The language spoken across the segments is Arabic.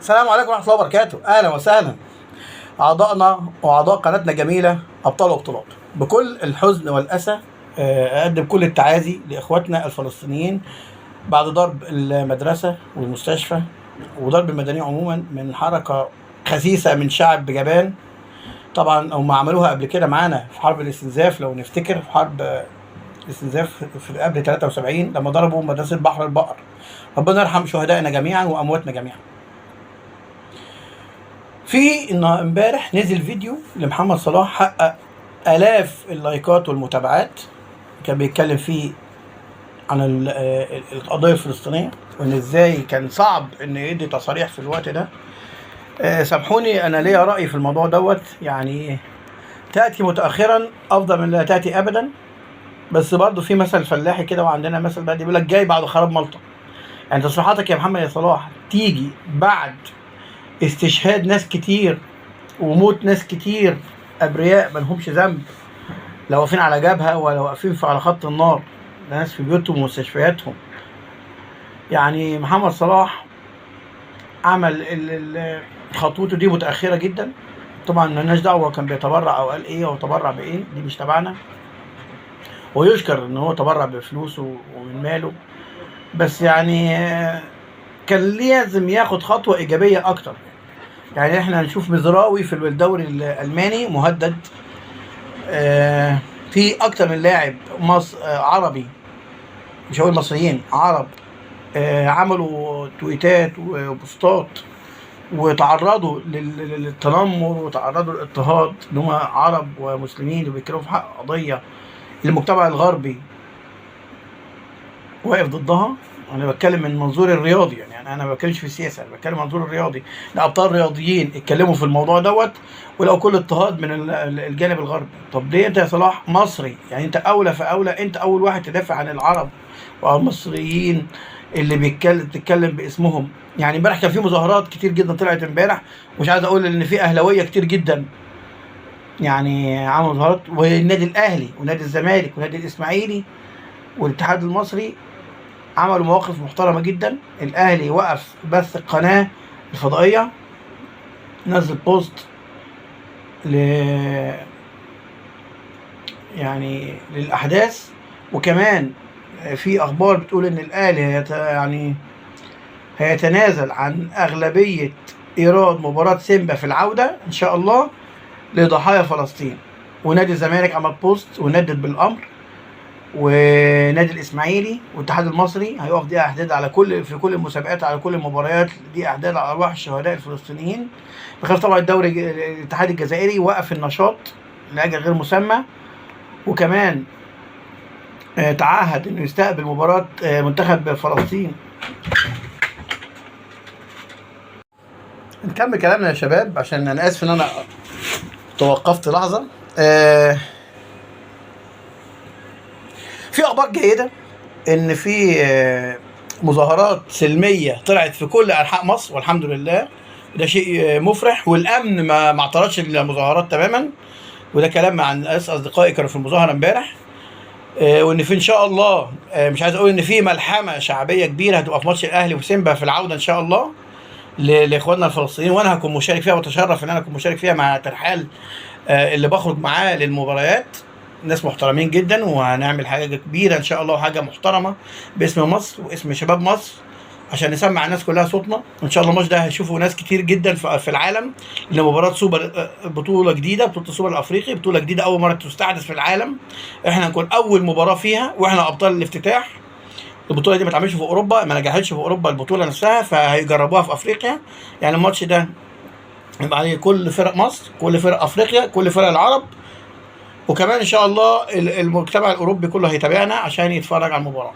السلام عليكم ورحمة الله وبركاته. أهلا وسهلا أعضائنا وأعضاء قناتنا جميلة أبطال وبطولات. بكل الحزن والأسى أقدم كل التعازي لإخواتنا الفلسطينيين بعد ضرب المدرسة والمستشفى وضرب المدنيين عموما من حركة خسيسة من شعب جبان. طبعا هم عملوها قبل كده معانا في حرب الاستنزاف، لو نفتكر في حرب الاستنزاف في قبل 73 لما ضربوا مدرسة بحر البقر. ربنا يرحم شهدائنا جميعا وأمواتنا جميعا. في امبارح نزل فيديو لمحمد صلاح حقق آلاف اللايكات والمتابعات، كان بيتكلم فيه عن القضية الفلسطينية وإن إزاي كان صعب إن يدي تصاريح في الوقت ده. سامحوني، أنا ليا رأي في الموضوع دوت، يعني تأتي متأخرا أفضل من لا تأتي أبدا. بس برضه في مثل فلاحي كده، وعندنا مثل بلدي بيقول لك جاي بعد خراب ملطة. يعني تصريحاتك يا محمد يا صلاح تيجي بعد استشهاد ناس كتير وموت ناس كتير أبرياء ملهمش ذنب، لا واقفين على جبهة ولا واقفين على خط النار، ناس في بيوتهم ومستشفياتهم. يعني محمد صلاح عمل خطوته دي متأخرة جدا. طبعا مالناش دعوة كان بيتبرع أو قال إيه أو تبرع بإيه، دي مش تبعنا. ويشكر إن هو تبرع بفلوسه ومن ماله، بس يعني كان لازم ياخد خطوة إيجابية أكتر. يعني احنا هنشوف مزراوي في الدوري الألماني مهدد. في أكتر من لاعب عربي، مش هقول مصريين، عرب، عملوا تويتات وبوستات وتعرضوا للتنمر وتعرضوا للاضطهاد، ان هم عرب ومسلمين وبيتكلموا في حق قضية المجتمع الغربي واقف ضدها. انا بتكلم من منظور الرياضي، يعني انا ما بتكلمش في السياسه، انا بتكلم من منظور الرياضي. الابطال رياضيين اتكلموا في الموضوع دوت ولو كل اضطهاد من الجانب الغربي. طب ليه انت يا صلاح مصري؟ يعني انت اولى فاولى، انت اول واحد تدافع عن العرب والمصريين اللي بتتكلم باسمهم. يعني امبارح كان في مظاهرات كتير جدا طلعت امبارح، ومش عايز اقول ان في اهلاويه كتير جدا يعني عملوا مظاهرات، والنادي الاهلي ونادي الزمالك ونادي الاسماعيلي والاتحاد المصري عملوا مواقف محترمة جدا. الأهلي وقف بث القناة الفضائية، نزل بوست يعني للأحداث، وكمان في أخبار بتقول إن الأهلي يعني هيتنازل عن أغلبية إيراد مباراة سيمبا في العودة إن شاء الله لضحايا فلسطين. ونادي الزمالك عمل بوست وندد بالأمر، ونادي الاسماعيلي والاتحاد المصري هيقف دي احداد على في كل المسابقات، على كل المباريات، دي احداد على ارواح الشهداء الفلسطينيين. بخلاف طبعا الدوري الاتحاد الجزائري وقف النشاط لاجل غير مسمى، وكمان تعهد انه يستقبل مباراه منتخب فلسطين. نكمل كلامنا يا شباب، عشان انا اسف ان انا توقفت لحظه. في اخبار جيده ان في مظاهرات سلميه طلعت في كل انحاء مصر، والحمد لله ده شيء مفرح. والامن ما اعترضش المظاهرات تماما، وده كلام عن اصدقائي كانوا في المظاهره امبارح. وان في ان شاء الله، مش عايز اقول ان في ملحمه شعبيه كبيره هتبقى في ماتش الاهلي وسيمبا في العوده ان شاء الله لاخواننا الفلسطينيين، وانا هكون مشارك فيها واتشرف ان انا اكون مشارك فيها مع ترحال اللي بخرج معاه للمباريات. ناس محترمين جدا، وهنعمل حاجه كبيره ان شاء الله وحاجه محترمه باسم مصر واسم شباب مصر، عشان نسمع الناس كلها صوتنا. ان شاء الله الماتش ده هيشوفوا ناس كتير جدا في العالم، لمباراه سوبر، بطوله جديده، بطوله السوبر الافريقي، بطوله جديده اول مره تستحدث في العالم. احنا هنكون اول مباراه فيها، واحنا ابطال الافتتاح. البطوله دي ما اتعملش في اوروبا، ما نجحتش في اوروبا البطوله نفسها، فهيجربوها في افريقيا. يعني الماتش ده يبقى عليه كل فرق مصر، كل فرق افريقيا، كل فرق العرب، وكمان ان شاء الله المجتمع الاوروبي كله هيتابعنا عشان يتفرج على المباراه.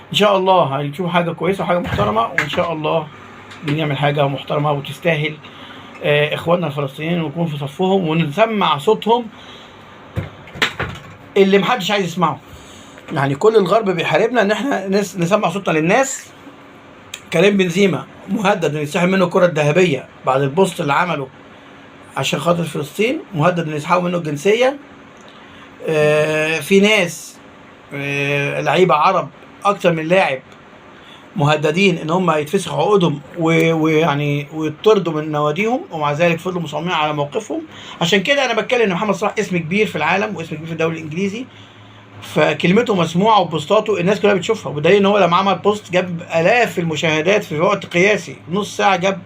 ان شاء الله هنشوف حاجه كويسه وحاجه محترمه، وان شاء الله بنعمل حاجه محترمه وتستاهل اخواننا الفلسطينيين، ونكون في صفهم ونسمع صوتهم اللي محدش عايز يسمعه. يعني كل الغرب بيحاربنا ان احنا نسمع صوتنا للناس. كريم بنزيما مهدد ان يسحب منه الكره الذهبيه بعد البوست اللي عمله عشان خاطر فلسطين، مهدد ان يسحبوا منه الجنسيه. في ناس لعيبه عرب، اكتر من لاعب مهددين ان هم يتفسخ عقودهم ويعني ويطردوا من نواديهم، ومع ذلك فضلوا مصممين على موقفهم. عشان كده انا بتكلم ان محمد صلاح اسم كبير في العالم واسم كبير في الدوري الانجليزي، فكلمته مسموعه وبوستاته الناس كلها بتشوفها، وبدليل ان هو لما عمل بوست جاب الاف المشاهدات في وقت قياسي، نص ساعه جاب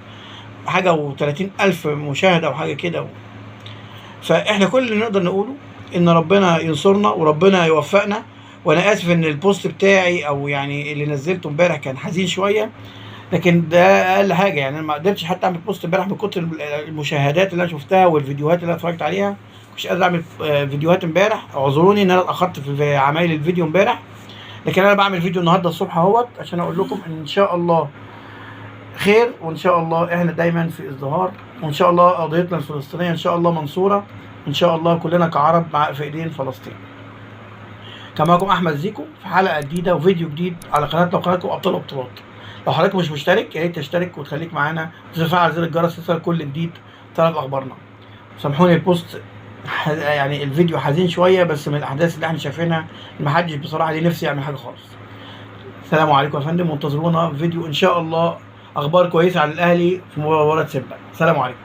حاجه و30 الف مشاهده او حاجه كده. فاحنا كل اللي نقدر نقوله ان ربنا ينصرنا وربنا يوفقنا. وانا اسف ان البوست بتاعي او يعني اللي نزلته امبارح كان حزين شويه، لكن ده اقل حاجه. يعني انا ما قدرتش حتى اعمل بوست امبارح من كتر المشاهدات اللي انا شفتها والفيديوهات اللي انا اتفرجت عليها، مش قادر اعمل فيديوهات امبارح. اعذروني ان انا اتاخرت في عمايل الفيديو امبارح، لكن انا بعمل فيديو النهارده الصبح اهوت عشان اقول لكم ان شاء الله خير، وان شاء الله احنا دايما في ازدهار، وان شاء الله قضيتنا الفلسطينيه ان شاء الله منصوره، ان شاء الله كلنا كعرب في ايدين فلسطين. كان معكم احمد زيكو في حلقه جديده وفيديو جديد على قناتنا وقناتكم ابطال البطولات. لو حضرتك مش مشترك يا ريت تشترك وتخليك معانا وتفعل زر الجرس لتصل كل جديد تعرف اخبارنا. سامحوني البوست يعني الفيديو حزين شويه، بس من الاحداث اللي احنا شايفينها محدش بصراحه ليه نفسي يعمل حاجه خالص. السلام عليكم يا فندم، وانتظرونا في فيديو ان شاء الله اخبار كويسه عن الاهلي في مباراه سيمبا. السلام عليكم.